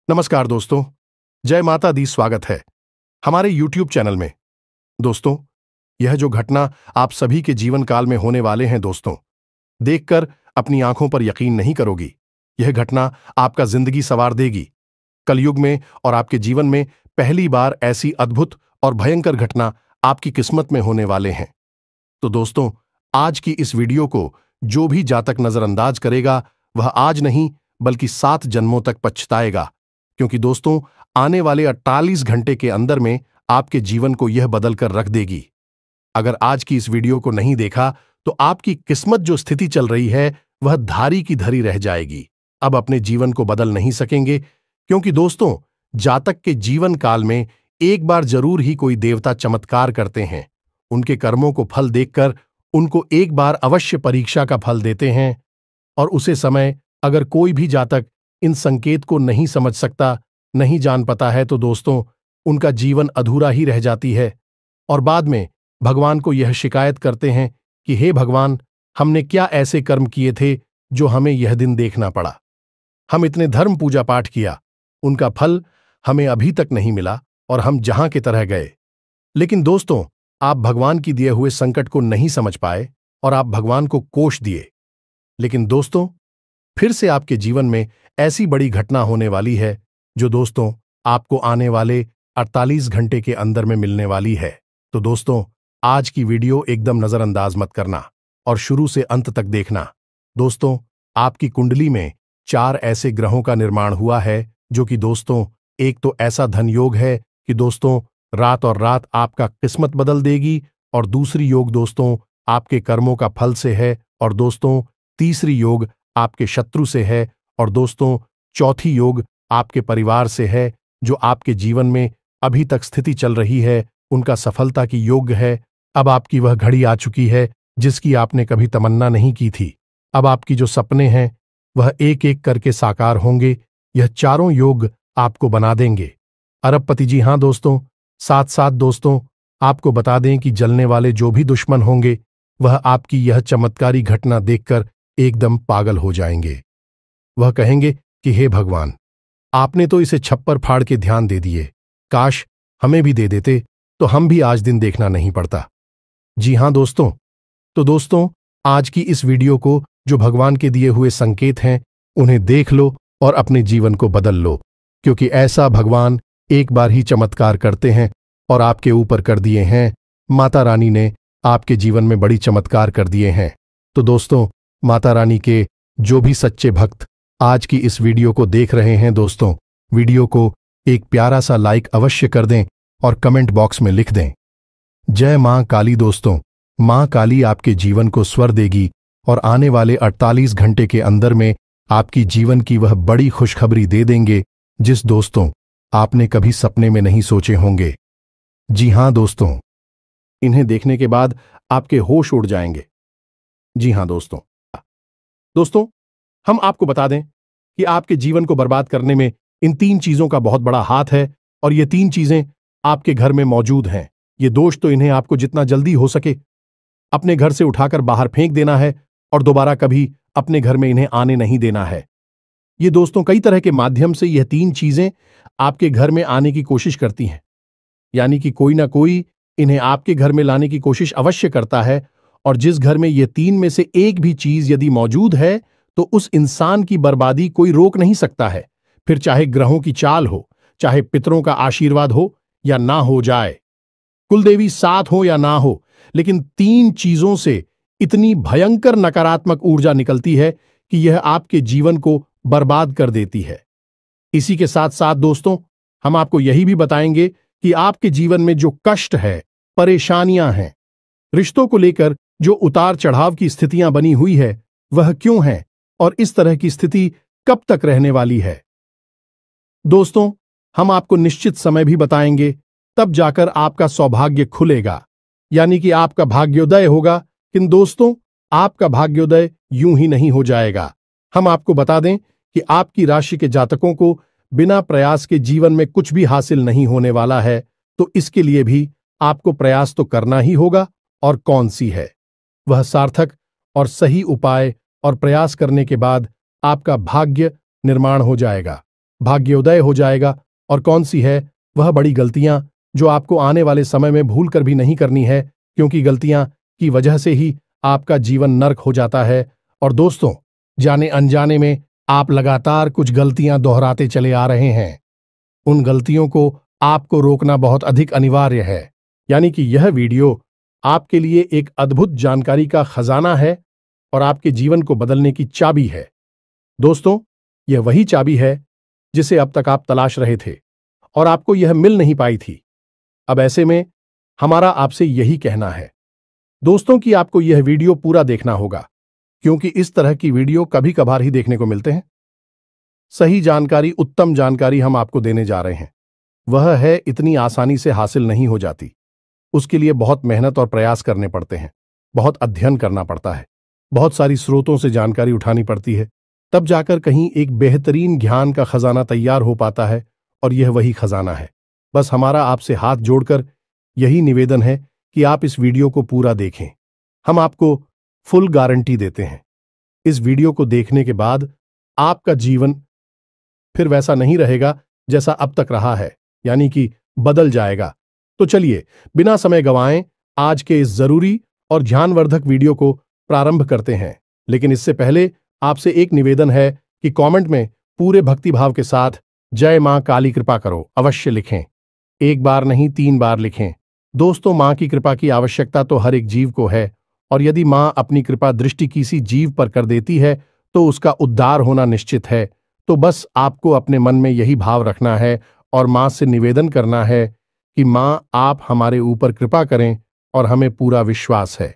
नमस्कार दोस्तों, जय माता दी। स्वागत है हमारे YouTube चैनल में। दोस्तों, यह जो घटना आप सभी के जीवन काल में होने वाले हैं दोस्तों, देखकर अपनी आंखों पर यकीन नहीं करोगी। यह घटना आपका जिंदगी संवार देगी। कलयुग में और आपके जीवन में पहली बार ऐसी अद्भुत और भयंकर घटना आपकी किस्मत में होने वाले हैं। तो दोस्तों, आज की इस वीडियो को जो भी जातक नजरअंदाज करेगा वह आज नहीं बल्कि 7 जन्मों तक पछताएगा, क्योंकि दोस्तों आने वाले 48 घंटे के अंदर में आपके जीवन को यह बदल कर रख देगी। अगर आज की इस वीडियो को नहीं देखा तो आपकी किस्मत जो स्थिति चल रही है वह धारी की धरी रह जाएगी। अब अपने जीवन को बदल नहीं सकेंगे, क्योंकि दोस्तों जातक के जीवन काल में एक बार जरूर ही कोई देवता चमत्कार करते हैं। उनके कर्मों को फल देखकर उनको एक बार अवश्य परीक्षा का फल देते हैं, और उसे समय अगर कोई भी जातक इन संकेत को नहीं समझ सकता, नहीं जान पाता है, तो दोस्तों उनका जीवन अधूरा ही रह जाती है और बाद में भगवान को यह शिकायत करते हैं कि हे भगवान, हमने क्या ऐसे कर्म किए थे जो हमें यह दिन देखना पड़ा। हम इतने धर्म पूजा पाठ किया, उनका फल हमें अभी तक नहीं मिला और हम जहां की तरह गए। लेकिन दोस्तों, आप भगवान की दिए हुए संकट को नहीं समझ पाए और आप भगवान को कोष दिए। लेकिन दोस्तों, फिर से आपके जीवन में ऐसी बड़ी घटना होने वाली है जो दोस्तों आपको आने वाले 48 घंटे के अंदर में मिलने वाली है। तो दोस्तों, आज की वीडियो एकदम नजरअंदाज मत करना और शुरू से अंत तक देखना। दोस्तों, आपकी कुंडली में 4 ऐसे ग्रहों का निर्माण हुआ है जो कि दोस्तों, एक तो ऐसा धन योग है कि दोस्तों रात और रात आपका किस्मत बदल देगी, और दूसरी योग दोस्तों आपके कर्मों का फल से है, और दोस्तों तीसरी योग आपके शत्रु से है, और दोस्तों चौथी योग आपके परिवार से है, जो आपके जीवन में अभी तक स्थिति चल रही है उनका सफलता की योग्य है। अब आपकी वह घड़ी आ चुकी है जिसकी आपने कभी तमन्ना नहीं की थी। अब आपकी जो सपने हैं वह एक एक करके साकार होंगे। यह चारों योग आपको बना देंगे अरबपति। जी हां दोस्तों, साथ साथ दोस्तों आपको बता दें कि जलने वाले जो भी दुश्मन होंगे वह आपकी यह चमत्कारी घटना देखकर एकदम पागल हो जाएंगे। वह कहेंगे कि हे भगवान, आपने तो इसे छप्पर फाड़ के ध्यान दे दिए, काश हमें भी दे देते तो हम भी आज दिन देखना नहीं पड़ता। जी हां दोस्तों, तो दोस्तों आज की इस वीडियो को जो भगवान के दिए हुए संकेत हैं उन्हें देख लो और अपने जीवन को बदल लो, क्योंकि ऐसा भगवान एक बार ही चमत्कार करते हैं और आपके ऊपर कर दिए हैं। माता रानी ने आपके जीवन में बड़ी चमत्कार कर दिए हैं। तो दोस्तों, माता रानी के जो भी सच्चे भक्त आज की इस वीडियो को देख रहे हैं दोस्तों, वीडियो को एक प्यारा सा लाइक अवश्य कर दें और कमेंट बॉक्स में लिख दें जय मां काली। दोस्तों, मां काली आपके जीवन को स्वर देगी और आने वाले 48 घंटे के अंदर में आपकी जीवन की वह बड़ी खुशखबरी दे देंगे जिस दोस्तों आपने कभी सपने में नहीं सोचे होंगे। जी हां दोस्तों, इन्हें देखने के बाद आपके होश उड़ जाएंगे। जी हां दोस्तों, हम आपको बता दें कि आपके जीवन को बर्बाद करने में इन 3 चीजों का बहुत बड़ा हाथ है, और ये 3 चीजें आपके घर में मौजूद हैं। ये दोष तो इन्हें आपको जितना जल्दी हो सके अपने घर से उठाकर बाहर फेंक देना है और दोबारा कभी अपने घर में इन्हें आने नहीं देना है। ये दोस्तों कई तरह के माध्यम से यह 3 चीजें आपके घर में आने की कोशिश करती हैं, यानी कि कोई ना कोई इन्हें आपके घर में लाने की कोशिश अवश्य करता है, और जिस घर में ये 3 में से एक भी चीज यदि मौजूद है तो उस इंसान की बर्बादी कोई रोक नहीं सकता है। फिर चाहे ग्रहों की चाल हो, चाहे पितरों का आशीर्वाद हो या ना हो जाए, कुलदेवी साथ हो या ना हो, लेकिन 3 चीजों से इतनी भयंकर नकारात्मक ऊर्जा निकलती है कि यह आपके जीवन को बर्बाद कर देती है। इसी के साथ साथ दोस्तों, हम आपको यही भी बताएंगे कि आपके जीवन में जो कष्ट है, परेशानियां हैं, रिश्तों को लेकर जो उतार चढ़ाव की स्थितियां बनी हुई है वह क्यों है और इस तरह की स्थिति कब तक रहने वाली है। दोस्तों, हम आपको निश्चित समय भी बताएंगे, तब जाकर आपका सौभाग्य खुलेगा, यानी कि आपका भाग्योदय होगा। किंतु दोस्तों, आपका भाग्योदय यूं ही नहीं हो जाएगा। हम आपको बता दें कि आपकी राशि के जातकों को बिना प्रयास के जीवन में कुछ भी हासिल नहीं होने वाला है, तो इसके लिए भी आपको प्रयास तो करना ही होगा, और कौन सी है वह सार्थक और सही उपाय और प्रयास करने के बाद आपका भाग्य निर्माण हो जाएगा। भाग्योदय हो जाएगा और कौन सी है वह बड़ी गलतियां जो आपको आने वाले समय में भूल कर भी नहीं करनी है, क्योंकि गलतियां की वजह से ही आपका जीवन नर्क हो जाता है। और दोस्तों, जाने अनजाने में आप लगातार कुछ गलतियां दोहराते चले आ रहे हैं। उन गलतियों को आपको रोकना बहुत अधिक अनिवार्य है। यानी कि यह वीडियो आपके लिए एक अद्भुत जानकारी का खजाना है और आपके जीवन को बदलने की चाबी है। दोस्तों, यह वही चाबी है जिसे अब तक आप तलाश रहे थे और आपको यह मिल नहीं पाई थी। अब ऐसे में हमारा आपसे यही कहना है दोस्तों कि आपको यह वीडियो पूरा देखना होगा, क्योंकि इस तरह की वीडियो कभी कभार ही देखने को मिलते हैं। सही जानकारी, उत्तम जानकारी हम आपको देने जा रहे हैं। वह है इतनी आसानी से हासिल नहीं हो जाती। उसके लिए बहुत मेहनत और प्रयास करने पड़ते हैं, बहुत अध्ययन करना पड़ता है, बहुत सारी स्रोतों से जानकारी उठानी पड़ती है, तब जाकर कहीं एक बेहतरीन ज्ञान का खजाना तैयार हो पाता है। और यह वही खजाना है। बस हमारा आपसे हाथ जोड़कर यही निवेदन है कि आप इस वीडियो को पूरा देखें। हम आपको फुल गारंटी देते हैं, इस वीडियो को देखने के बाद आपका जीवन फिर वैसा नहीं रहेगा जैसा अब तक रहा है, यानी कि बदल जाएगा। तो चलिए बिना समय गंवाएं आज के इस जरूरी और ध्यानवर्धक वीडियो को प्रारंभ करते हैं। लेकिन इससे पहले आपसे एक निवेदन है कि कमेंट में पूरे भक्तिभाव के साथ जय मां काली कृपा करो अवश्य लिखें। एक बार नहीं, 3 बार लिखें। दोस्तों, मां की कृपा की आवश्यकता तो हर एक जीव को है, और यदि मां अपनी कृपा दृष्टि किसी जीव पर कर देती है तो उसका उद्धार होना निश्चित है। तो बस आपको अपने मन में यही भाव रखना है और मां से निवेदन करना है कि मां आप हमारे ऊपर कृपा करें, और हमें पूरा विश्वास है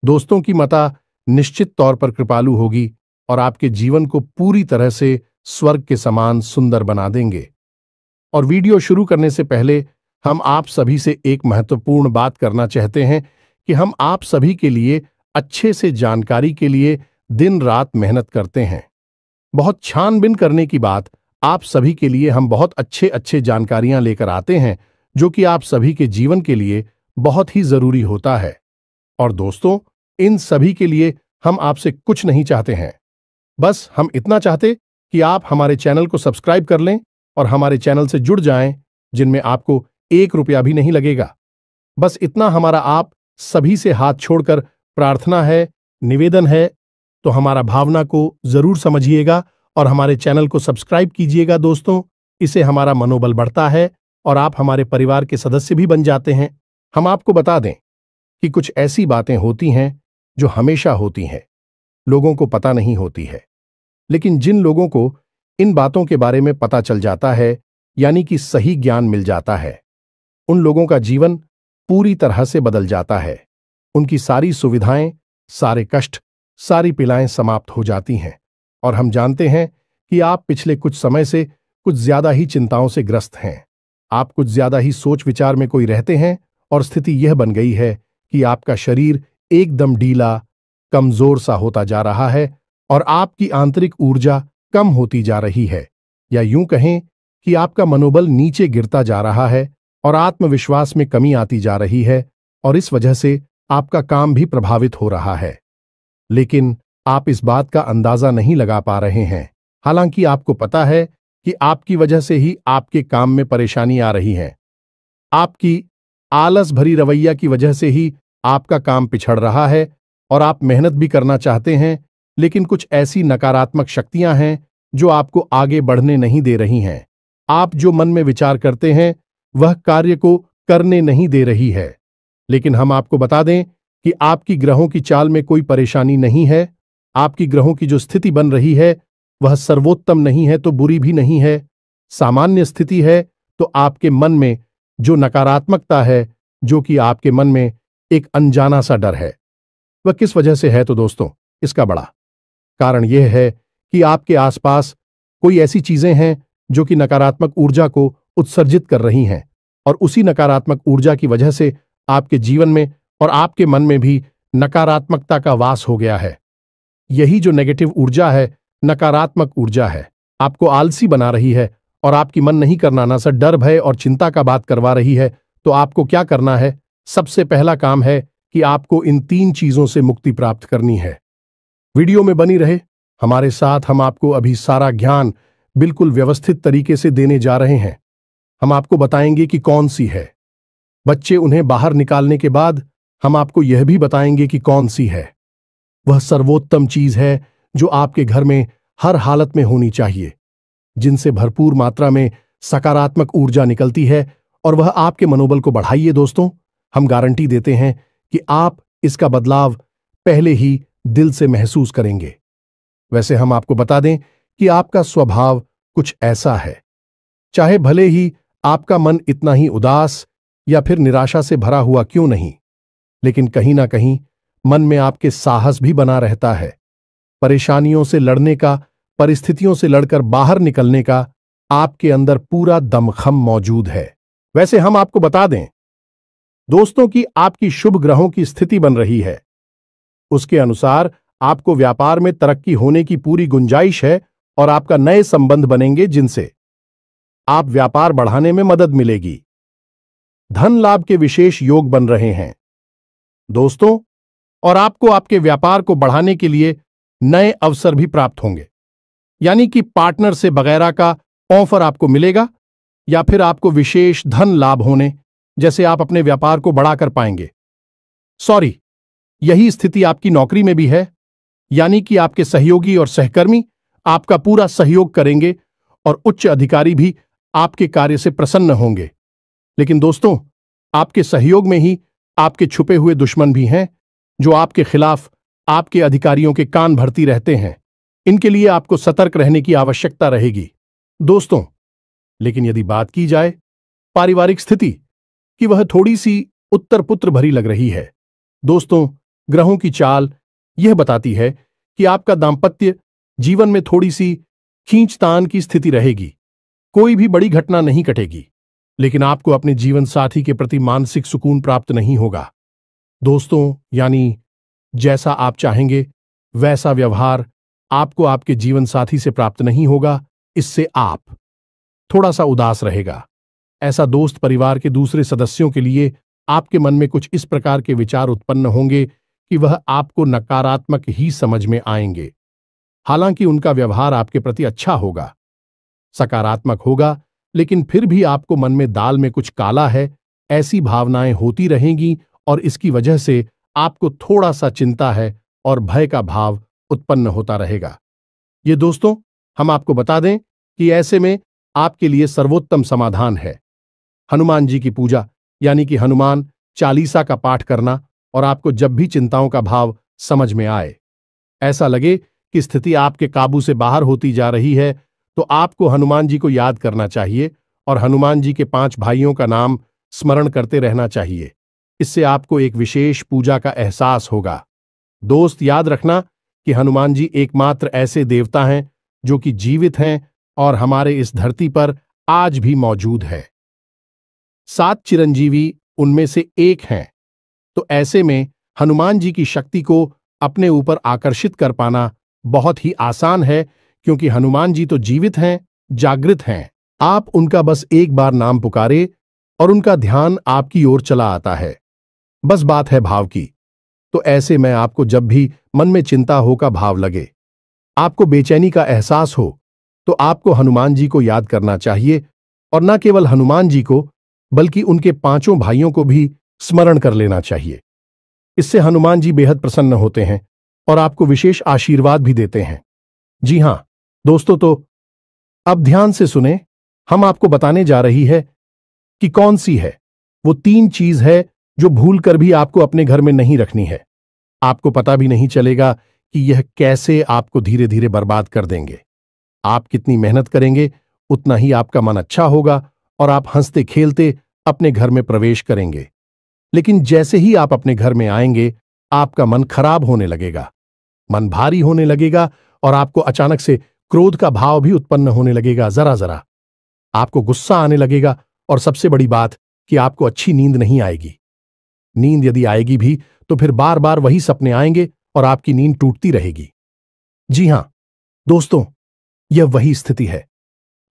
दोस्तों की माता निश्चित तौर पर कृपालु होगी और आपके जीवन को पूरी तरह से स्वर्ग के समान सुंदर बना देंगे। और वीडियो शुरू करने से पहले हम आप सभी से एक महत्वपूर्ण बात करना चाहते हैं कि हम आप सभी के लिए अच्छे से जानकारी के लिए दिन रात मेहनत करते हैं। बहुत छानबीन करने की बात, आप सभी के लिए हम बहुत अच्छे जानकारियां लेकर आते हैं जो कि आप सभी के जीवन के लिए बहुत ही जरूरी होता है। और दोस्तों, इन सभी के लिए हम आपसे कुछ नहीं चाहते हैं, बस हम इतना चाहते कि आप हमारे चैनल को सब्सक्राइब कर लें और हमारे चैनल से जुड़ जाएं, जिनमें आपको 1 रुपया भी नहीं लगेगा। बस इतना हमारा आप सभी से हाथ छोड़कर प्रार्थना है, निवेदन है। तो हमारा भावना को जरूर समझिएगा और हमारे चैनल को सब्सक्राइब कीजिएगा दोस्तों। इससे हमारा मनोबल बढ़ता है और आप हमारे परिवार के सदस्य भी बन जाते हैं। हम आपको बता दें कि कुछ ऐसी बातें होती हैं जो हमेशा होती हैं, लोगों को पता नहीं होती है, लेकिन जिन लोगों को इन बातों के बारे में पता चल जाता है, यानी कि सही ज्ञान मिल जाता है, उन लोगों का जीवन पूरी तरह से बदल जाता है। उनकी सारी सुविधाएं, सारे कष्ट, सारी पीड़ाएं समाप्त हो जाती हैं। और हम जानते हैं कि आप पिछले कुछ समय से कुछ ज्यादा ही चिंताओं से ग्रस्त हैं। आप कुछ ज्यादा ही सोच विचार में कोई रहते हैं और स्थिति यह बन गई है कि आपका शरीर एकदम ढीला, कमजोर सा होता जा रहा है और आपकी आंतरिक ऊर्जा कम होती जा रही है, या यूं कहें कि आपका मनोबल नीचे गिरता जा रहा है और आत्मविश्वास में कमी आती जा रही है, और इस वजह से आपका काम भी प्रभावित हो रहा है। लेकिन आप इस बात का अंदाजा नहीं लगा पा रहे हैं, हालांकि आपको पता है कि आपकी वजह से ही आपके काम में परेशानी आ रही है। आपकी आलस भरी रवैया की वजह से ही आपका काम पिछड़ रहा है और आप मेहनत भी करना चाहते हैं, लेकिन कुछ ऐसी नकारात्मक शक्तियां हैं जो आपको आगे बढ़ने नहीं दे रही हैं। आप जो मन में विचार करते हैं वह कार्य को करने नहीं दे रही है। लेकिन हम आपको बता दें कि आपकी ग्रहों की चाल में कोई परेशानी नहीं है। आपकी ग्रहों की जो स्थिति बन रही है वह सर्वोत्तम नहीं है तो बुरी भी नहीं है, सामान्य स्थिति है। तो आपके मन में जो नकारात्मकता है, जो कि आपके मन में एक अनजाना सा डर है, वह किस वजह से है? तो दोस्तों, इसका बड़ा कारण यह है कि आपके आसपास कोई ऐसी चीजें हैं जो कि नकारात्मक ऊर्जा को उत्सर्जित कर रही हैं, और उसी नकारात्मक ऊर्जा की वजह से आपके जीवन में और आपके मन में भी नकारात्मकता का वास हो गया है। यही जो नेगेटिव ऊर्जा है, नकारात्मक ऊर्जा है, आपको आलसी बना रही है और आपकी मन नहीं करना ना सा डर, भय और चिंता का बात करवा रही है। तो आपको क्या करना है? सबसे पहला काम है कि आपको इन 3 चीजों से मुक्ति प्राप्त करनी है। वीडियो में बनी रहे हमारे साथ, हम आपको अभी सारा ज्ञान बिल्कुल व्यवस्थित तरीके से देने जा रहे हैं। हम आपको बताएंगे कि कौन सी है। बच्चे उन्हें बाहर निकालने के बाद हम आपको यह भी बताएंगे कि कौन सी है। वह सर्वोत्तम चीज है जो आपके घर में हर हालत में होनी चाहिए, जिनसे भरपूर मात्रा में सकारात्मक ऊर्जा निकलती है और वह आपके मनोबल को बढ़ाइए। दोस्तों, हम गारंटी देते हैं कि आप इसका बदलाव पहले ही दिल से महसूस करेंगे। वैसे हम आपको बता दें कि आपका स्वभाव कुछ ऐसा है, चाहे भले ही आपका मन इतना ही उदास या फिर निराशा से भरा हुआ क्यों नहीं, लेकिन कहीं ना कहीं मन में आपके साहस भी बना रहता है। परेशानियों से लड़ने का, परिस्थितियों से लड़कर बाहर निकलने का आपके अंदर पूरा दमखम मौजूद है। वैसे हम आपको बता दें दोस्तों कि आपकी शुभ ग्रहों की स्थिति बन रही है। उसके अनुसार आपको व्यापार में तरक्की होने की पूरी गुंजाइश है और आपका नए संबंध बनेंगे जिनसे आप व्यापार बढ़ाने में मदद मिलेगी। धन लाभ के विशेष योग बन रहे हैं दोस्तों, और आपको आपके व्यापार को बढ़ाने के लिए नए अवसर भी प्राप्त होंगे, यानी कि पार्टनर से वगैरह का ऑफर आपको मिलेगा या फिर आपको विशेष धन लाभ होने जैसे आप अपने व्यापार को बढ़ा कर पाएंगे। यही स्थिति आपकी नौकरी में भी है, यानी कि आपके सहयोगी और सहकर्मी आपका पूरा सहयोग करेंगे और उच्च अधिकारी भी आपके कार्य से प्रसन्न होंगे। लेकिन दोस्तों, आपके सहयोग में ही आपके छुपे हुए दुश्मन भी हैं जो आपके खिलाफ आपके अधिकारियों के कान भरती रहते हैं। इनके लिए आपको सतर्क रहने की आवश्यकता रहेगी दोस्तों। लेकिन यदि बात की जाए पारिवारिक स्थिति की, वह थोड़ी सी उत्तर पुत्र भरी लग रही है दोस्तों। ग्रहों की चाल यह बताती है कि आपका दांपत्य जीवन में थोड़ी सी खींचतान की स्थिति रहेगी। कोई भी बड़ी घटना नहीं घटेगी, लेकिन आपको अपने जीवन साथी के प्रति मानसिक सुकून प्राप्त नहीं होगा दोस्तों। यानी जैसा आप चाहेंगे वैसा व्यवहार आपको आपके जीवन साथी से प्राप्त नहीं होगा। इससे आप थोड़ा सा उदास रहेगा। ऐसा दोस्त परिवार के दूसरे सदस्यों के लिए आपके मन में कुछ इस प्रकार के विचार उत्पन्न होंगे कि वह आपको नकारात्मक ही समझ में आएंगे। हालांकि उनका व्यवहार आपके प्रति अच्छा होगा, सकारात्मक होगा, लेकिन फिर भी आपको मन में दाल में कुछ काला है, ऐसी भावनाएं होती रहेंगी और इसकी वजह से आपको थोड़ा सा चिंता है और भय का भाव उत्पन्न होता रहेगा। ये दोस्तों, हम आपको बता दें कि ऐसे में आपके लिए सर्वोत्तम समाधान है हनुमान जी की पूजा, यानी कि हनुमान चालीसा का पाठ करना। और आपको जब भी चिंताओं का भाव समझ में आए, ऐसा लगे कि स्थिति आपके काबू से बाहर होती जा रही है, तो आपको हनुमान जी को याद करना चाहिए और हनुमान जी के 5 भाइयों का नाम स्मरण करते रहना चाहिए। इससे आपको एक विशेष पूजा का एहसास होगा। दोस्त, याद रखना कि हनुमान जी एकमात्र ऐसे देवता हैं जो कि जीवित हैं और हमारे इस धरती पर आज भी मौजूद है। 7 चिरंजीवी उनमें से एक हैं, तो ऐसे में हनुमान जी की शक्ति को अपने ऊपर आकर्षित कर पाना बहुत ही आसान है, क्योंकि हनुमान जी तो जीवित हैं, जागृत हैं। आप उनका बस एक बार नाम पुकारे और उनका ध्यान आपकी ओर चला आता है। बस बात है भाव की। तो ऐसे में आपको जब भी मन में चिंता हो का भाव लगे, आपको बेचैनी का एहसास हो, तो आपको हनुमान जी को याद करना चाहिए और न केवल हनुमान जी को बल्कि उनके 5 भाइयों को भी स्मरण कर लेना चाहिए। इससे हनुमान जी बेहद प्रसन्न होते हैं और आपको विशेष आशीर्वाद भी देते हैं। जी हां दोस्तों, तो अब ध्यान से सुने। हम आपको बताने जा रही है कि कौन सी है वो 3 चीज है जो भूल कर भी आपको अपने घर में नहीं रखनी है। आपको पता भी नहीं चलेगा कि यह कैसे आपको धीरे धीरे बर्बाद कर देंगे। आप कितनी मेहनत करेंगे उतना ही आपका मन अच्छा होगा और आप हंसते खेलते अपने घर में प्रवेश करेंगे। लेकिन जैसे ही आप अपने घर में आएंगे, आपका मन खराब होने लगेगा, मन भारी होने लगेगा और आपको अचानक से क्रोध का भाव भी उत्पन्न होने लगेगा। जरा जरा आपको गुस्सा आने लगेगा और सबसे बड़ी बात कि आपको अच्छी नींद नहीं आएगी। नींद यदि आएगी भी तो फिर बार बार वही सपने आएंगे और आपकी नींद टूटती रहेगी। जी हां दोस्तों, यह वही स्थिति है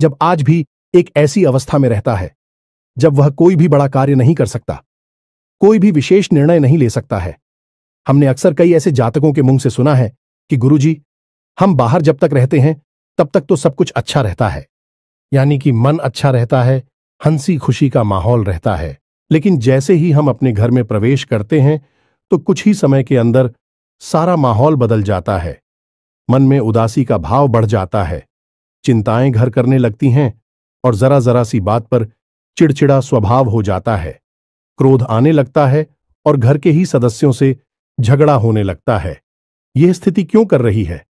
जब आज भी एक ऐसी अवस्था में रहता है जब वह कोई भी बड़ा कार्य नहीं कर सकता, कोई भी विशेष निर्णय नहीं ले सकता है। हमने अक्सर कई ऐसे जातकों के मुंह से सुना है कि गुरुजी, हम बाहर जब तक रहते हैं तब तक तो सब कुछ अच्छा रहता है, यानी कि मन अच्छा रहता है, हंसी खुशी का माहौल रहता है। लेकिन जैसे ही हम अपने घर में प्रवेश करते हैं तो कुछ ही समय के अंदर सारा माहौल बदल जाता है। मन में उदासी का भाव बढ़ जाता है, चिंताएं घर करने लगती हैं और जरा जरा सी बात पर चिड़चिड़ा स्वभाव हो जाता है। क्रोध आने लगता है और घर के ही सदस्यों से झगड़ा होने लगता है। यह स्थिति क्यों कर रही है,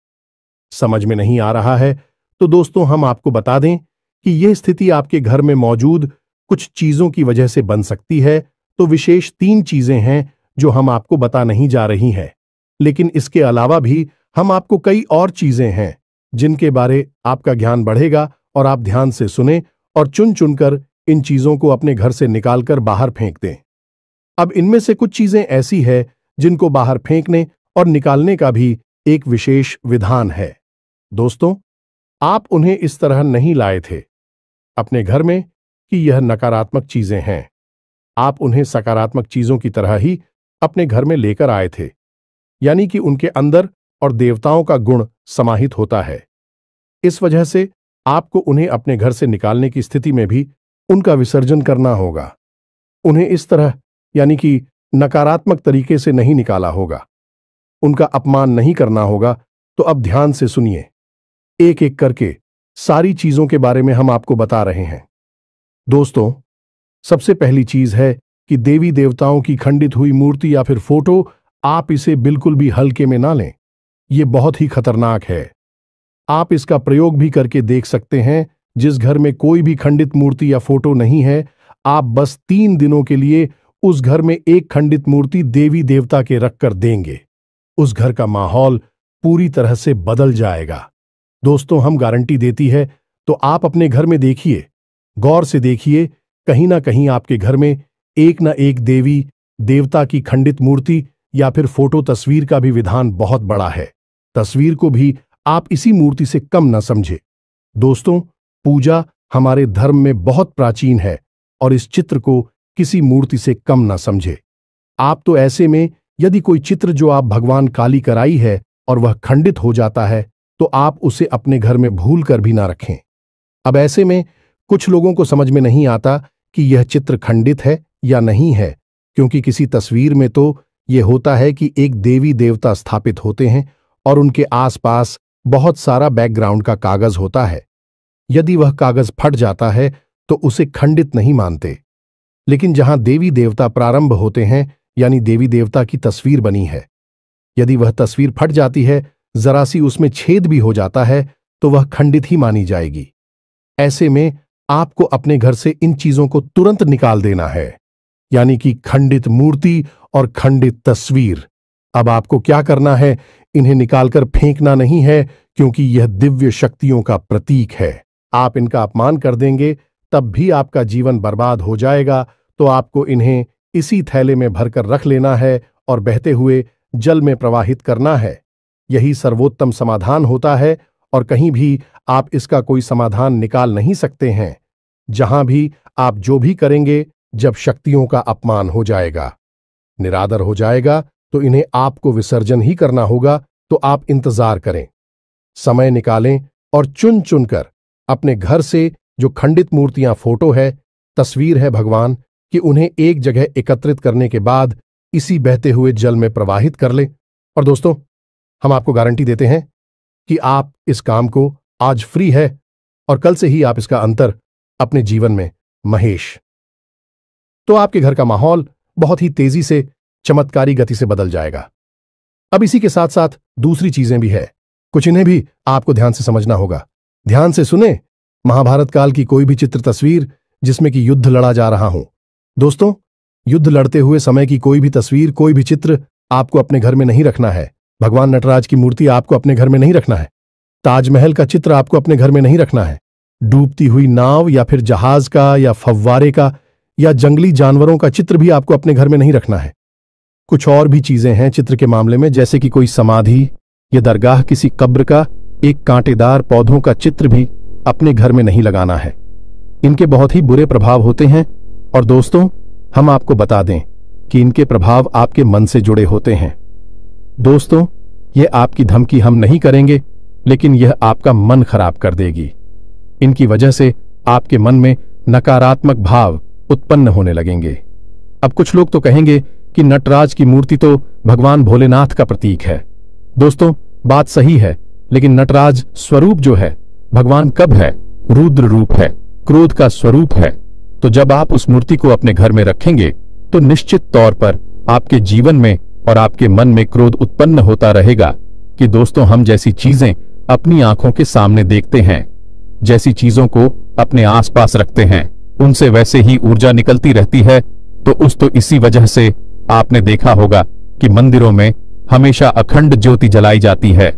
समझ में नहीं आ रहा है तो दोस्तों हम आपको बता दें कि यह स्थिति आपके घर में मौजूद कुछ चीजों की वजह से बन सकती है। तो विशेष 3 चीजें हैं जो हम आपको बता नहीं जा रही हैं, लेकिन इसके अलावा भी हम आपको कई और चीजें हैं जिनके बारे आपका ज्ञान बढ़ेगा और आप ध्यान से सुने और चुन चुनकर इन चीजों को अपने घर से निकालकर बाहर फेंक दें। अब इनमें से कुछ चीजें ऐसी है जिनको बाहर फेंकने और निकालने का भी एक विशेष विधान है। दोस्तों, आप उन्हें इस तरह नहीं लाए थे अपने घर में कि यह नकारात्मक चीजें हैं। आप उन्हें सकारात्मक चीजों की तरह ही अपने घर में लेकर आए थे, यानी कि उनके अंदर और देवताओं का गुण समाहित होता है। इस वजह से आपको उन्हें अपने घर से निकालने की स्थिति में भी उनका विसर्जन करना होगा। उन्हें इस तरह यानी कि नकारात्मक तरीके से नहीं निकाला होगा, उनका अपमान नहीं करना होगा। तो अब ध्यान से सुनिए, एक एक करके सारी चीजों के बारे में हम आपको बता रहे हैं। दोस्तों, सबसे पहली चीज है कि देवी देवताओं की खंडित हुई मूर्ति या फिर फोटो, आप इसे बिल्कुल भी हल्के में ना लें। यह बहुत ही खतरनाक है। आप इसका प्रयोग भी करके देख सकते हैं। जिस घर में कोई भी खंडित मूर्ति या फोटो नहीं है, आप बस 3 दिनों के लिए उस घर में एक खंडित मूर्ति देवी देवता के रखकर देंगे, उस घर का माहौल पूरी तरह से बदल जाएगा। दोस्तों, हम गारंटी देती है। तो आप अपने घर में देखिए, गौर से देखिए, कहीं ना कहीं आपके घर में एक ना एक देवी देवता की खंडित मूर्ति या फिर फोटो तस्वीर का भी विधान बहुत बड़ा है। तस्वीर को भी आप इसी मूर्ति से कम न समझे। दोस्तों, पूजा हमारे धर्म में बहुत प्राचीन है और इस चित्र को किसी मूर्ति से कम न समझे। आप तो ऐसे में यदि कोई चित्र जो आप भगवान काली कराई है और वह खंडित हो जाता है तो आप उसे अपने घर में भूल कर भी ना रखें। अब ऐसे में कुछ लोगों को समझ में नहीं आता कि यह चित्र खंडित है या नहीं है, क्योंकि किसी तस्वीर में तो यह होता है कि एक देवी देवता स्थापित होते हैं और उनके आसपास बहुत सारा बैकग्राउंड का कागज होता है। यदि वह कागज फट जाता है तो उसे खंडित नहीं मानते। लेकिन जहां देवी देवता प्रारंभ होते हैं, यानी देवी देवता की तस्वीर बनी है, यदि वह तस्वीर फट जाती है, जरा सी उसमें छेद भी हो जाता है, तो वह खंडित ही मानी जाएगी। ऐसे में आपको अपने घर से इन चीजों को तुरंत निकाल देना है, यानी कि खंडित मूर्ति और खंडित तस्वीर। अब आपको क्या करना है, इन्हें निकालकर फेंकना नहीं है, क्योंकि यह दिव्य शक्तियों का प्रतीक है। आप इनका अपमान कर देंगे तब भी आपका जीवन बर्बाद हो जाएगा। तो आपको इन्हें इसी थैले में भरकर रख लेना है और बहते हुए जल में प्रवाहित करना है। यही सर्वोत्तम समाधान होता है और कहीं भी आप इसका कोई समाधान निकाल नहीं सकते हैं। जहां भी आप जो भी करेंगे, जब शक्तियों का अपमान हो जाएगा, निरादर हो जाएगा, तो इन्हें आपको विसर्जन ही करना होगा। तो आप इंतजार करें, समय निकालें और चुन चुनकर अपने घर से जो खंडित मूर्तियां, फोटो है, तस्वीर है भगवान कि उन्हें एक जगह एकत्रित करने के बाद इसी बहते हुए जल में प्रवाहित कर लें। और दोस्तों, हम आपको गारंटी देते हैं कि आप इस काम को आज फ्री है और कल से ही आप इसका अंतर अपने जीवन में महेश, तो आपके घर का माहौल बहुत ही तेजी से चमत्कारी गति से बदल जाएगा। अब इसी के साथ साथ दूसरी चीजें भी है, कुछ इन्हें भी आपको ध्यान से समझना होगा। ध्यान से सुने, महाभारत काल की कोई भी चित्र तस्वीर जिसमें कि युद्ध लड़ा जा रहा हो, दोस्तों, युद्ध लड़ते हुए समय की कोई भी तस्वीर, कोई भी चित्र आपको अपने घर में नहीं रखना है। भगवान नटराज की मूर्ति आपको अपने घर में नहीं रखना है। ताजमहल का चित्र आपको अपने घर में नहीं रखना है। डूबती हुई नाव या फिर जहाज का या फव्वारे का या जंगली जानवरों का चित्र भी आपको अपने घर में नहीं रखना है। कुछ और भी चीजें हैं चित्र के मामले में, जैसे कि कोई समाधि या दरगाह, किसी कब्र का एक कांटेदार पौधों का चित्र भी अपने घर में नहीं लगाना है। इनके बहुत ही बुरे प्रभाव होते हैं और दोस्तों, हम आपको बता दें कि इनके प्रभाव आपके मन से जुड़े होते हैं। दोस्तों, ये आपकी धमकी हम नहीं करेंगे, लेकिन यह आपका मन खराब कर देगी। इनकी वजह से आपके मन में नकारात्मक भाव उत्पन्न होने लगेंगे। अब कुछ लोग तो कहेंगे कि नटराज की मूर्ति तो भगवान भोलेनाथ का प्रतीक है। दोस्तों, बात सही है, लेकिन नटराज स्वरूप जो है भगवान कब है? रुद्र रूप है, क्रोध का स्वरूप है। तो जब आप उस मूर्ति को अपने घर में रखेंगे तो निश्चित तौर पर आपके जीवन में और आपके मन में क्रोध उत्पन्न होता रहेगा कि दोस्तों, हम जैसी चीजें अपनी आंखों के सामने देखते हैं, जैसी चीजों को अपने आसपास रखते हैं, उनसे वैसे ही ऊर्जा निकलती रहती है। तो इसी वजह से आपने देखा होगा कि मंदिरों में हमेशा अखंड ज्योति जलाई जाती है।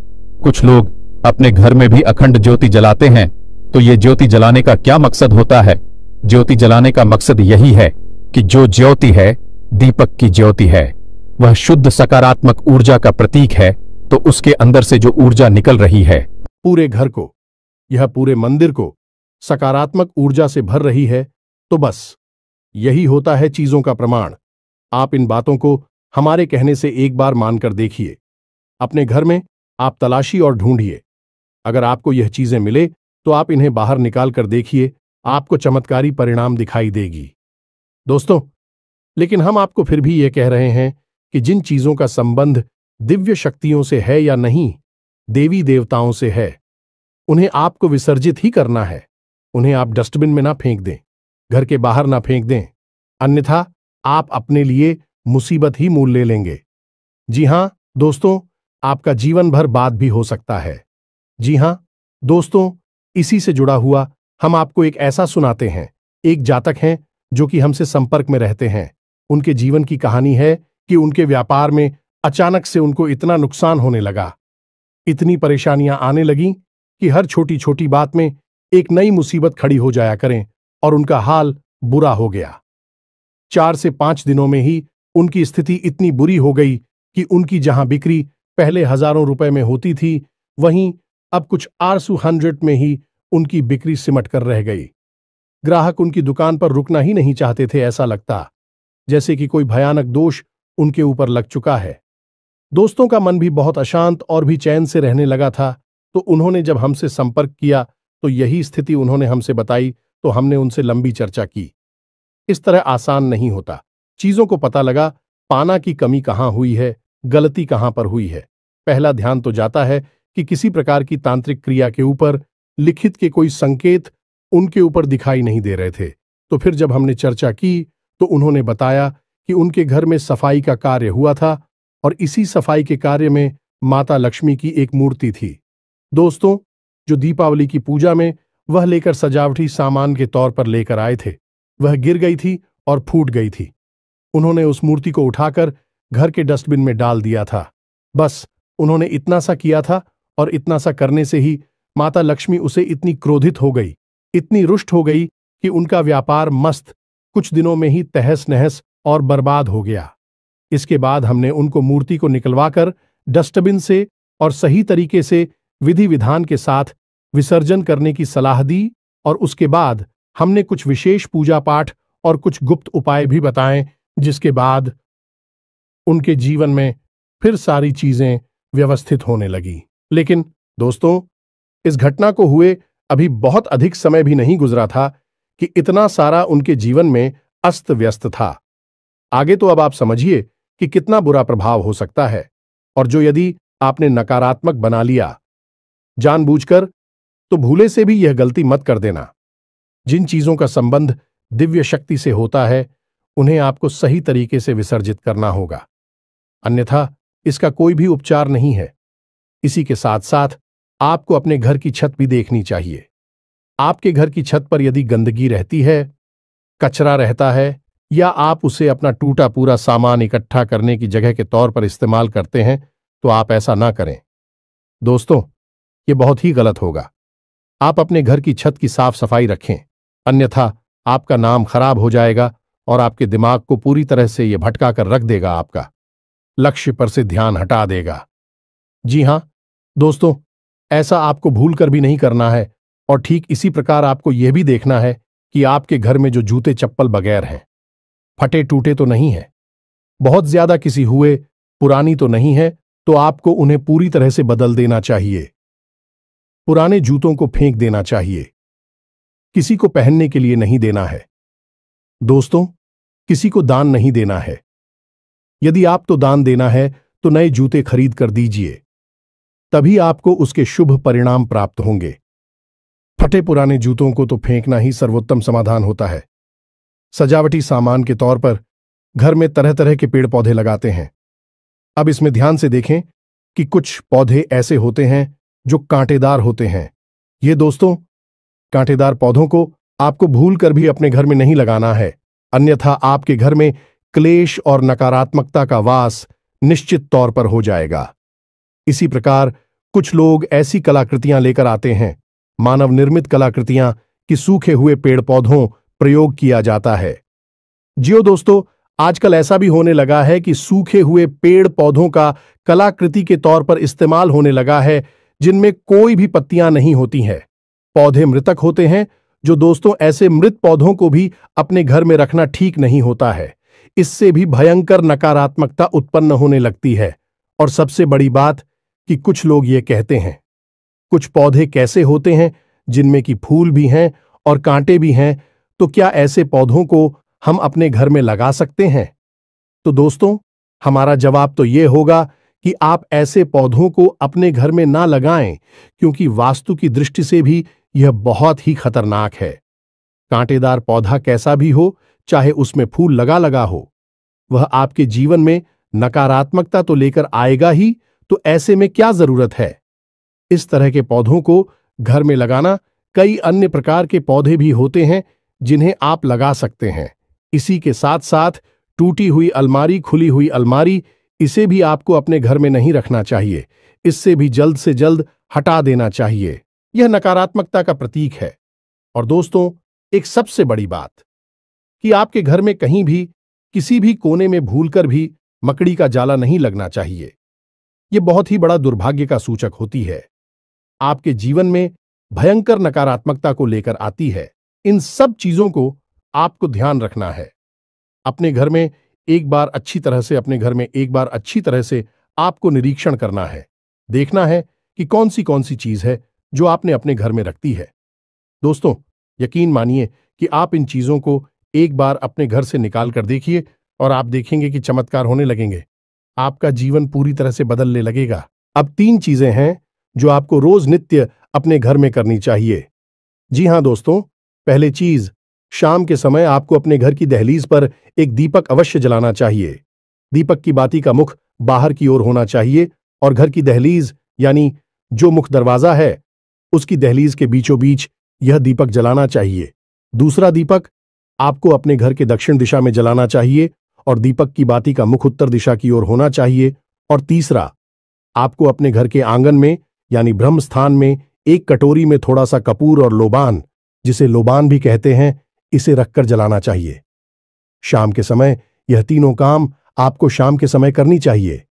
कुछ लोग अपने घर में भी अखंड ज्योति जलाते हैं। तो ये ज्योति जलाने का क्या मकसद होता है? ज्योति जलाने का मकसद यही है कि जो ज्योति है दीपक की ज्योति है, वह शुद्ध सकारात्मक ऊर्जा का प्रतीक है। तो उसके अंदर से जो ऊर्जा निकल रही है पूरे घर को, यह पूरे मंदिर को सकारात्मक ऊर्जा से भर रही है, तो बस यही होता है चीजों का प्रमाण। आप इन बातों को हमारे कहने से एक बार मानकर देखिए। अपने घर में आप तलाशी और ढूंढिए। अगर आपको यह चीजें मिले तो आप इन्हें बाहर निकाल कर देखिए, आपको चमत्कारी परिणाम दिखाई देगी। दोस्तों, लेकिन हम आपको फिर भी यह कह रहे हैं कि जिन चीजों का संबंध दिव्य शक्तियों से है या नहीं, देवी देवताओं से है, उन्हें आपको विसर्जित ही करना है। उन्हें आप डस्टबिन में ना फेंक दें, घर के बाहर ना फेंक दें, अन्यथा आप अपने लिए मुसीबत ही मोल ले लेंगे। जी हां दोस्तों, आपका जीवन भर बाद भी हो सकता है। जी हां दोस्तों, इसी से जुड़ा हुआ हम आपको एक ऐसा सुनाते हैं। एक जातक हैं जो कि हमसे संपर्क में रहते हैं। उनके जीवन की कहानी है कि उनके व्यापार में अचानक से उनको इतना नुकसान होने लगा, इतनी परेशानियां आने लगीं कि हर छोटी छोटी बात में एक नई मुसीबत खड़ी हो जाया करें और उनका हाल बुरा हो गया। 4 से 5 दिनों में ही उनकी स्थिति इतनी बुरी हो गई कि उनकी जहां बिक्री पहले हजारों रुपए में होती थी, वहीं अब कुछ आरसू 100 में ही उनकी बिक्री सिमट कर रह गई। ग्राहक उनकी दुकान पर रुकना ही नहीं चाहते थे। ऐसा लगता जैसे कि कोई भयानक दोष उनके ऊपर लग चुका है। दोस्तों का मन भी बहुत अशांत और भी चैन से रहने लगा था। तो उन्होंने जब हमसे संपर्क किया तो यही स्थिति उन्होंने हमसे बताई। तो हमने उनसे लंबी चर्चा की। इस तरह आसान नहीं होता। चीजों को पता लगा पाना की कमी कहां हुई है, गलती कहां पर हुई है। पहला ध्यान तो जाता है कि किसी प्रकार की तांत्रिक क्रिया के ऊपर लिखित के कोई संकेत उनके ऊपर दिखाई नहीं दे रहे थे। तो फिर जब हमने चर्चा की तो उन्होंने बताया कि उनके घर में सफाई का कार्य हुआ था और इसी सफाई के कार्य में माता लक्ष्मी की एक मूर्ति थी। दोस्तों, जो दीपावली की पूजा में वह लेकर सजावटी सामान के तौर पर लेकर आए थे, वह गिर गई थी और फूट गई थी। उन्होंने उस मूर्ति को उठाकर घर के डस्टबिन में डाल दिया था। बस उन्होंने इतना सा किया था और इतना सा करने से ही माता लक्ष्मी उसे इतनी क्रोधित हो गई, इतनी रुष्ट हो गई कि उनका व्यापार मस्त कुछ दिनों में ही तहस नहस और बर्बाद हो गया। इसके बाद हमने उनको मूर्ति को निकलवाकर डस्टबिन से और सही तरीके से विधि विधान के साथ विसर्जन करने की सलाह दी और उसके बाद हमने कुछ विशेष पूजा पाठ और कुछ गुप्त उपाय भी बताएं, जिसके बाद उनके जीवन में फिर सारी चीजें व्यवस्थित होने लगी। लेकिन दोस्तों, इस घटना को हुए अभी बहुत अधिक समय भी नहीं गुजरा था कि इतना सारा उनके जीवन में अस्त व्यस्त था। आगे तो अब आप समझिए कि कितना बुरा प्रभाव हो सकता है। और जो यदि आपने नकारात्मक बना लिया जानबूझकर, तो भूले से भी यह गलती मत कर देना। जिन चीजों का संबंध दिव्य शक्ति से होता है, उन्हें आपको सही तरीके से विसर्जित करना होगा, अन्यथा इसका कोई भी उपचार नहीं है। इसी के साथ साथ आपको अपने घर की छत भी देखनी चाहिए। आपके घर की छत पर यदि गंदगी रहती है, कचरा रहता है, या आप उसे अपना टूटा पूरा सामान इकट्ठा करने की जगह के तौर पर इस्तेमाल करते हैं, तो आप ऐसा ना करें। दोस्तों, ये बहुत ही गलत होगा। आप अपने घर की छत की साफ सफाई रखें, अन्यथा आपका नाम खराब हो जाएगा और आपके दिमाग को पूरी तरह से यह भटका कर रख देगा, आपका लक्ष्य पर से ध्यान हटा देगा। जी हां दोस्तों, ऐसा आपको भूल कर भी नहीं करना है। और ठीक इसी प्रकार आपको यह भी देखना है कि आपके घर में जो जूते चप्पल बगैर हैं, फटे टूटे तो नहीं है, बहुत ज्यादा किसी हुए पुरानी तो नहीं है, तो आपको उन्हें पूरी तरह से बदल देना चाहिए। पुराने जूतों को फेंक देना चाहिए। किसी को पहनने के लिए नहीं देना है। दोस्तों, किसी को दान नहीं देना है। यदि आपको दान देना है तो नए जूते खरीद कर दीजिए, तभी आपको उसके शुभ परिणाम प्राप्त होंगे। फटे पुराने जूतों को तो फेंकना ही सर्वोत्तम समाधान होता है। सजावटी सामान के तौर पर घर में तरह तरह के पेड़ पौधे लगाते हैं। अब इसमें ध्यान से देखें कि कुछ पौधे ऐसे होते हैं जो कांटेदार होते हैं। ये दोस्तों, कांटेदार पौधों को आपको भूल कर भी अपने घर में नहीं लगाना है, अन्यथा आपके घर में क्लेश और नकारात्मकता का वास निश्चित तौर पर हो जाएगा। इसी प्रकार कुछ लोग ऐसी कलाकृतियां लेकर आते हैं, मानव निर्मित कलाकृतियां, कि सूखे हुए पेड़ पौधों प्रयोग किया जाता है। जियो दोस्तों, आजकल ऐसा भी होने लगा है कि सूखे हुए पेड़ पौधों का कलाकृति के तौर पर इस्तेमाल होने लगा है, जिनमें कोई भी पत्तियां नहीं होती हैं। पौधे मृतक होते हैं, जो दोस्तों ऐसे मृत पौधों को भी अपने घर में रखना ठीक नहीं होता है। इससे भी भयंकर नकारात्मकता उत्पन्न होने लगती है। और सबसे बड़ी बात कि कुछ लोग ये कहते हैं, कुछ पौधे कैसे होते हैं जिनमें कि फूल भी हैं और कांटे भी हैं, तो क्या ऐसे पौधों को हम अपने घर में लगा सकते हैं? तो दोस्तों, हमारा जवाब तो ये होगा कि आप ऐसे पौधों को अपने घर में ना लगाएं, क्योंकि वास्तु की दृष्टि से भी यह बहुत ही खतरनाक है। कांटेदार पौधा कैसा भी हो, चाहे उसमें फूल लगा लगा हो, वह आपके जीवन में नकारात्मकता तो लेकर आएगा ही, तो ऐसे में क्या जरूरत है? इस तरह के पौधों को घर में लगाना, कई अन्य प्रकार के पौधे भी होते हैं जिन्हें आप लगा सकते हैं। इसी के साथ साथ टूटी हुई अलमारी, खुली हुई अलमारी, इसे भी आपको अपने घर में नहीं रखना चाहिए। इससे भी जल्द से जल्द हटा देना चाहिए। यह नकारात्मकता का प्रतीक है। और दोस्तों, एक सबसे बड़ी बात कि आपके घर में कहीं भी किसी भी कोने में भूलकर भी मकड़ी का जाला नहीं लगना चाहिए। यह बहुत ही बड़ा दुर्भाग्य का सूचक होती है, आपके जीवन में भयंकर नकारात्मकता को लेकर आती है। इन सब चीजों को आपको ध्यान रखना है। अपने घर में एक बार अच्छी तरह से आपको निरीक्षण करना है। देखना है कि कौन सी चीज है जो आपने अपने घर में रखती है। दोस्तों, यकीन मानिए कि आप इन चीजों को एक बार अपने घर से निकाल कर देखिए और आप देखेंगे कि चमत्कार होने लगेंगे। आपका जीवन पूरी तरह से बदलने लगेगा। अब 3 चीजें हैं जो आपको रोज नित्य अपने घर में करनी चाहिए। जी हां दोस्तों, पहली चीज, शाम के समय आपको अपने घर की दहलीज पर एक दीपक अवश्य जलाना चाहिए। दीपक की बाती का मुख बाहर की ओर होना चाहिए और घर की दहलीज यानी जो मुख्य दरवाजा है, उसकी दहलीज के बीचों बीच यह दीपक जलाना चाहिए। दूसरा दीपक आपको अपने घर के दक्षिण दिशा में जलाना चाहिए और दीपक की बाती का मुख उत्तर दिशा की ओर होना चाहिए। और तीसरा, आपको अपने घर के आंगन में यानी ब्रह्म स्थान में एक कटोरी में थोड़ा सा कपूर और लोबान, जिसे लोबान भी कहते हैं, इसे रखकर जलाना चाहिए। शाम के समय यह तीनों काम आपको शाम के समय करनी चाहिए।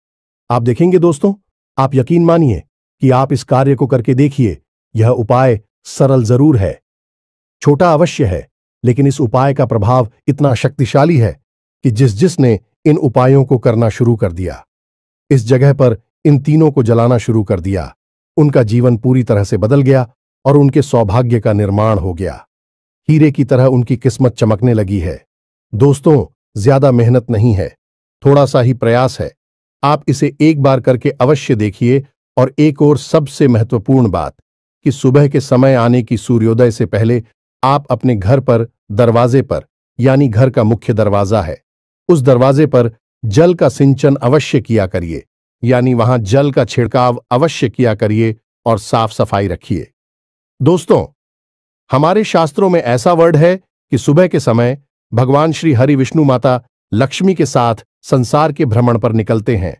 आप देखेंगे दोस्तों, आप यकीन मानिए कि आप इस कार्य को करके देखिए। यह उपाय सरल जरूर है, छोटा अवश्य है, लेकिन इस उपाय का प्रभाव इतना शक्तिशाली है कि जिसने इन उपायों को करना शुरू कर दिया, इस जगह पर इन तीनों को जलाना शुरू कर दिया, उनका जीवन पूरी तरह से बदल गया और उनके सौभाग्य का निर्माण हो गया। हीरे की तरह उनकी किस्मत चमकने लगी है। दोस्तों, ज्यादा मेहनत नहीं है, थोड़ा सा ही प्रयास है। आप इसे एक बार करके अवश्य देखिए। और एक और सबसे महत्वपूर्ण बात कि सुबह के समय आने की सूर्योदय से पहले आप अपने घर पर दरवाजे पर, यानी घर का मुख्य दरवाजा है, उस दरवाजे पर जल का सिंचन अवश्य किया करिए, यानी वहां जल का छिड़काव अवश्य किया करिए और साफ सफाई रखिए। दोस्तों, हमारे शास्त्रों में ऐसा वर्ड है कि सुबह के समय भगवान श्री हरि विष्णु माता लक्ष्मी के साथ संसार के भ्रमण पर निकलते हैं,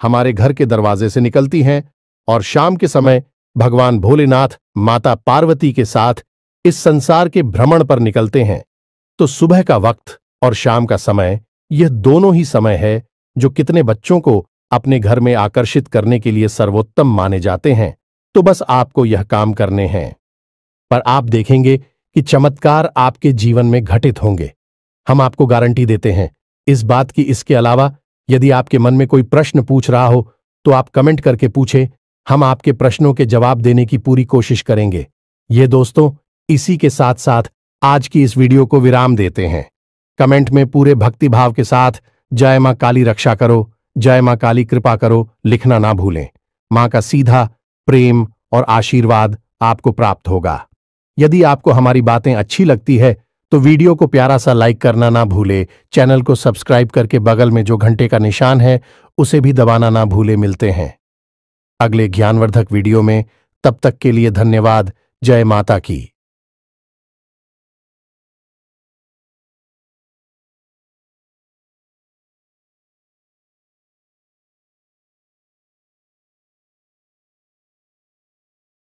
हमारे घर के दरवाजे से निकलती हैं, और शाम के समय भगवान भोलेनाथ माता पार्वती के साथ इस संसार के भ्रमण पर निकलते हैं। तो सुबह का वक्त और शाम का समय, यह दोनों ही समय है जो कितने बच्चों को अपने घर में आकर्षित करने के लिए सर्वोत्तम माने जाते हैं। तो बस आपको यह काम करने हैं, पर आप देखेंगे कि चमत्कार आपके जीवन में घटित होंगे। हम आपको गारंटी देते हैं इस बात की। इसके अलावा यदि आपके मन में कोई प्रश्न पूछ रहा हो तो आप कमेंट करके पूछें, हम आपके प्रश्नों के जवाब देने की पूरी कोशिश करेंगे। ये दोस्तों, इसी के साथ साथ आज की इस वीडियो को विराम देते हैं। कमेंट में पूरे भक्ति भाव के साथ जय मां काली रक्षा करो, जय मां काली कृपा करो लिखना ना भूलें। मां का सीधा प्रेम और आशीर्वाद आपको प्राप्त होगा। यदि आपको हमारी बातें अच्छी लगती है तो वीडियो को प्यारा सा लाइक करना ना भूले, चैनल को सब्सक्राइब करके बगल में जो घंटे का निशान है उसे भी दबाना ना भूले। मिलते हैं अगले ज्ञानवर्धक वीडियो में, तब तक के लिए धन्यवाद। जय माता की।